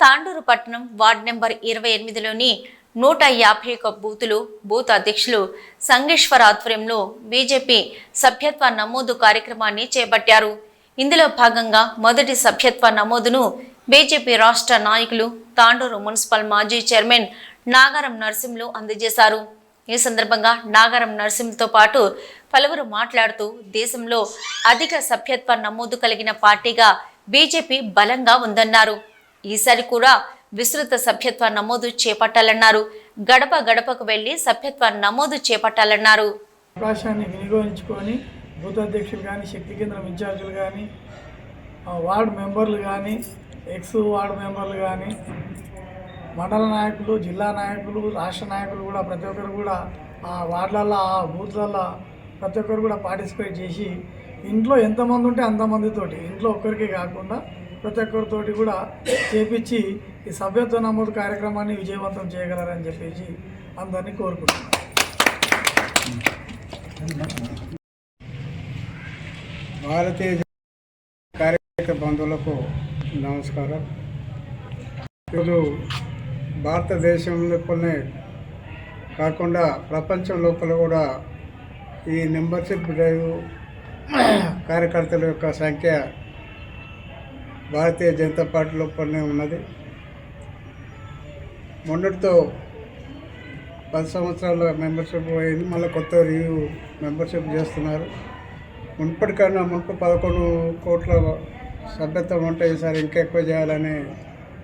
తాండూరు పట్టణం ward number 28లోని 151 బూతులు booth అధ్యక్షులు సంగేశ్వర్ ఆధ్వర్యంలో బీజేపీ సభ్యత్వ నమోదు కార్యక్రమాన్ని చేపట్టారు. ఇందులో భాగంగా మొదటి సభ్యత్వ నమోదును బీజేపీ రాష్ట్ర నాయకులు తాండూరు మున్సిపల్ మాజీ చైర్మన్ నాగారం నరసింహులు అందజేశారు. ఈ సందర్భంగా నాగారం నరసింహులతో పాటు పలువురు మాట్లాడుతూ దేశంలో అధిక సభ్యత్వ నమోదు కలిగిన పార్టీగా బీజేపీ బలంగా ఉందన్నారు. ఈసారి కూడా విస్తృత సభ్యత్వ నమోదు చేపట్టాలన్నారు. గడప గడపకు వెళ్లి సభ్యత్వ నమోదు చేపట్టాలన్నారు. అవకాశాన్ని వినియోగించుకొని బూత్ అధ్యక్షులు కానీ, శక్తి కేంద్రం ఇన్ఛార్జీలు కానీ, వార్డు మెంబర్లు కానీ, ఎక్స్ వార్డు మెంబర్లు కానీ, మండల నాయకులు, జిల్లా నాయకులు, రాష్ట్ర నాయకులు కూడా ప్రతి ఒక్కరు కూడా ఆ వార్డులలో, ఆ బూత్లలో ప్రతి ఒక్కరు కూడా పార్టిసిపేట్ చేసి ఇంట్లో ఎంతమంది ఉంటే అంతమందితోటి, ఇంట్లో ఒక్కరికి కాకుండా ప్రతి ఒక్కరితోటి కూడా చేపించి ఈ సభ్యత్వ నమోదు కార్యక్రమాన్ని విజయవంతం చేయగలరని చెప్పేసి అందరినీ కోరుకుంటున్నాను. భారతీయ కార్యకర్త బంధువులకు నమస్కారం. ఈరోజు భారతదేశం లోపలనే కాకుండా ప్రపంచం లోపల కూడా ఈ మెంబర్షిప్ డ్రైవ్ కార్యకర్తల యొక్క సంఖ్య భారతీయ జనతా పార్టీ లోపలనే ఉన్నది. మొన్నటితో 10 సంవత్సరాల మెంబర్షిప్ అయింది, మళ్ళీ కొత్త రివ్యూ మెంబర్షిప్ చేస్తున్నారు. మునుపటికన్నా 11 కోట్ల సభ్యత్వం ఉంటే ఈసారి ఇంకా ఎక్కువ చేయాలని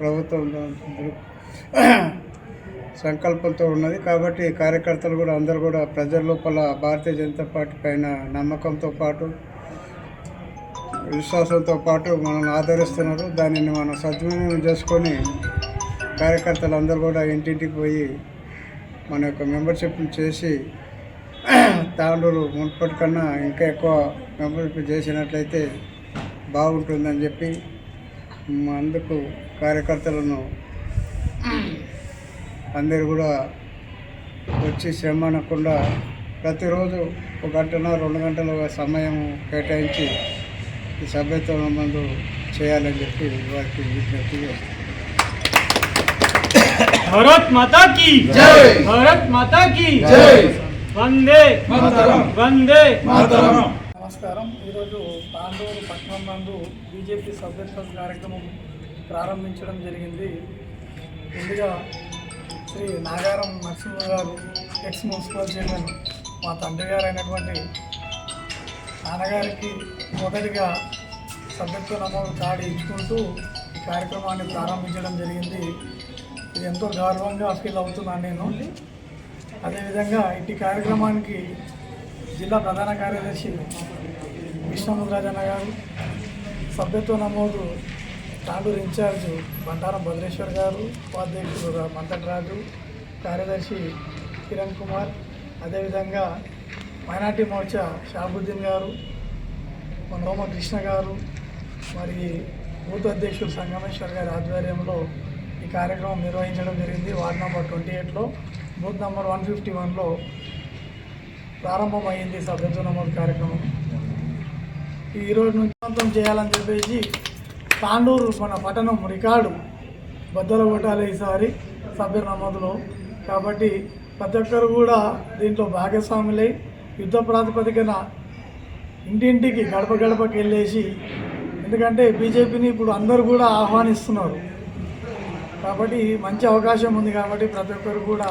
ప్రభుత్వం సంకల్పంతో ఉన్నది. కాబట్టి కార్యకర్తలు కూడా అందరూ కూడా ప్రజల లోపల భారతీయ జనతా పార్టీ పైన నమ్మకంతో పాటు విశ్వాసంతో పాటు మనల్ని ఆదరిస్తున్నారు. దానిని మనం సద్వినియోగం చేసుకొని కార్యకర్తలు అందరూ కూడా ఇంటింటికి పోయి మన యొక్క మెంబర్షిప్ని చేసి తాండూరు మున్పటి కన్నా ఇంకా ఎక్కువ మెంబర్షిప్ చేసినట్లయితే బాగుంటుందని చెప్పి అందుకు కార్యకర్తలను అందరూ కూడా వచ్చి శ్రమ అనకుండా ప్రతిరోజు 1 గంటన 2 గంటల సమయం కేటాయించి ఈ సభ్యత్వ నమోదు చేయాలని చెప్పి వారికి విజ్ఞప్తి చేస్తారు. భారత్ మాతా కీ జై, భారత్ మాతా కీ జై, వందే మాతరం, వందే మాతరం. నమస్కారం. ఈరోజు తాండూరు పట్టణం నందు బీజేపీ సభ్యత్వ కార్యక్రమం ప్రారంభించడం జరిగింది. ముందుగా శ్రీ నాగారం నరసింహ గారు, ఎక్స్ మున్సిపల్ చైర్మన్, మా తండ్రి గారు అయినటువంటి నాన్నగారికి మొదటిగా సభ్యత్వ నమోదు కార్డు ఇచ్చుకుంటూ ఈ కార్యక్రమాన్ని ప్రారంభించడం జరిగింది. ఇది ఎంతో గౌరవంగా ఫీల్ అవుతున్నాను నేను. అదేవిధంగా ఇట్టి కార్యక్రమానికి జిల్లా ప్రధాన కార్యదర్శి కృష్ణముద్రాజన్న గారు, సభ్యత్వ నమోదు తాండూరు ఇన్ఛార్జ్ బంటారం భద్రేశ్వర్ గారు, ఉపాధ్యక్షుడు మంతటి రాజు, కార్యదర్శి కిరణ్ కుమార్, అదేవిధంగా మైనార్టీ మోర్చా షాబుద్దీన్ గారు, నోమ కృష్ణ గారు, మరి బూత్ అధ్యక్షుడు సంగమేశ్వర్ గారి ఆధ్వర్యంలో ఈ కార్యక్రమం నిర్వహించడం జరిగింది. వార్డు నెంబర్ 28లో బూత్ నెంబర్ 151లో ప్రారంభమైంది సభ్యత్వ నమోదు కార్యక్రమం. ఈరోజు నుంచి విజయవంతం చేయాలని చెప్పేసి తాండూరు మన పట్టణం రికార్డు బద్దలు కొట్టాలి ఈసారి సభ్య నమోదులో. కాబట్టి ప్రతి ఒక్కరు కూడా దీంట్లో భాగస్వాములై యుద్ధ ప్రాతిపదికన ఇంటింటికి గడప గడపకి వెళ్ళేసి, ఎందుకంటే బీజేపీని ఇప్పుడు అందరూ కూడా ఆహ్వానిస్తున్నారు కాబట్టి మంచి అవకాశం ఉంది. కాబట్టి ప్రతి ఒక్కరు కూడా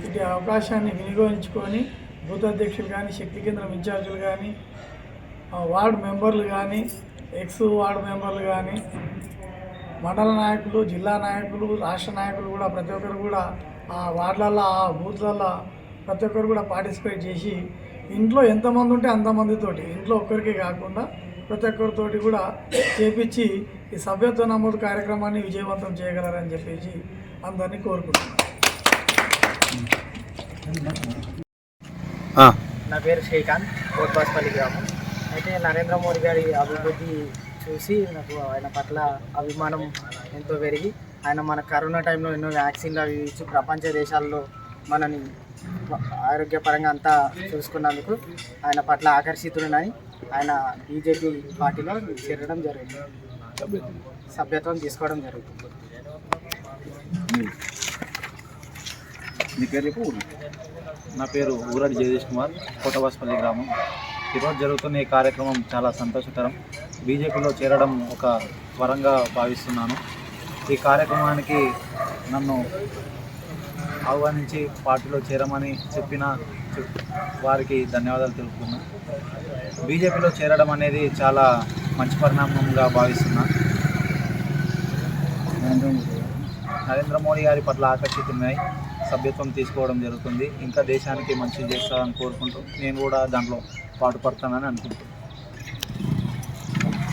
ఇటు అవకాశాన్ని వినియోగించుకొని బూత్ అధ్యక్షులు కానీ, శక్తి కేంద్రం ఇన్ఛార్జీలు కానీ, వార్డు మెంబర్లు కానీ, ఎక్స్ వార్డు మెంబర్లు కానీ, మండల నాయకులు, జిల్లా నాయకులు, రాష్ట్ర నాయకులు కూడా ప్రతి ఒక్కరు కూడా ఆ వార్డులలో, ఆ బూత్లలో ప్రతి ఒక్కరు కూడా పార్టిసిపేట్ చేసి ఇంట్లో ఎంతమంది ఉంటే అంతమందితోటి, ఇంట్లో ఒక్కరికి కాకుండా ప్రతి ఒక్కరితోటి కూడా చేపించి ఈ సభ్యత్వ నమోదు కార్యక్రమాన్ని విజయవంతం చేయగలరని చెప్పేసి అందరినీ కోరుకుంటున్నాను. నా పేరు శ్రీకాంత్, కోట్బాస్పల్లి గ్రామం. అయితే నరేంద్ర మోడీ గారి అభివృద్ధి చూసి నాకు ఆయన పట్ల అభిమానం ఎంతో పెరిగి, ఆయన మన కరోనా టైంలో ఎన్నో వ్యాక్సిన్లు అవి ఇచ్చి ప్రపంచ దేశాల్లో మనని ఆరోగ్యపరంగా అంతా చూసుకున్నందుకు ఆయన పట్ల ఆకర్షితుడనని ఆయన బీజేపీ పార్టీలో చేరడం జరిగింది, సభ్యత్వం తీసుకోవడం జరుగుతుంది. మీ పేరు చెప్పు ఊరు. నా పేరు ఊరడి జగదీష్ కుమార్, కోటవాసపల్లి గ్రామం. ఈరోజు జరుగుతున్న ఈ కార్యక్రమం చాలా సంతోషకరం. బీజేపీలో చేరడం ఒక వరంగా భావిస్తున్నాను. ఈ కార్యక్రమానికి నన్ను ఆహ్వానించి పార్టీలో చేరమని చెప్పిన వారికి ధన్యవాదాలు తెలుపుతున్నా. బీజేపీలో చేరడం అనేది చాలా మంచి పరిణామంగా భావిస్తున్నా. నరేంద్ర మోడీ గారి పట్ల ఆకర్షితున్నై సభ్యత్వం తీసుకోవడం జరుగుతుంది. ఇంకా దేశానికి మంచి చేస్తారని కోరుకుంటూ నేను కూడా దాంట్లో పాటుపడతానని అనుకుంటున్నాను.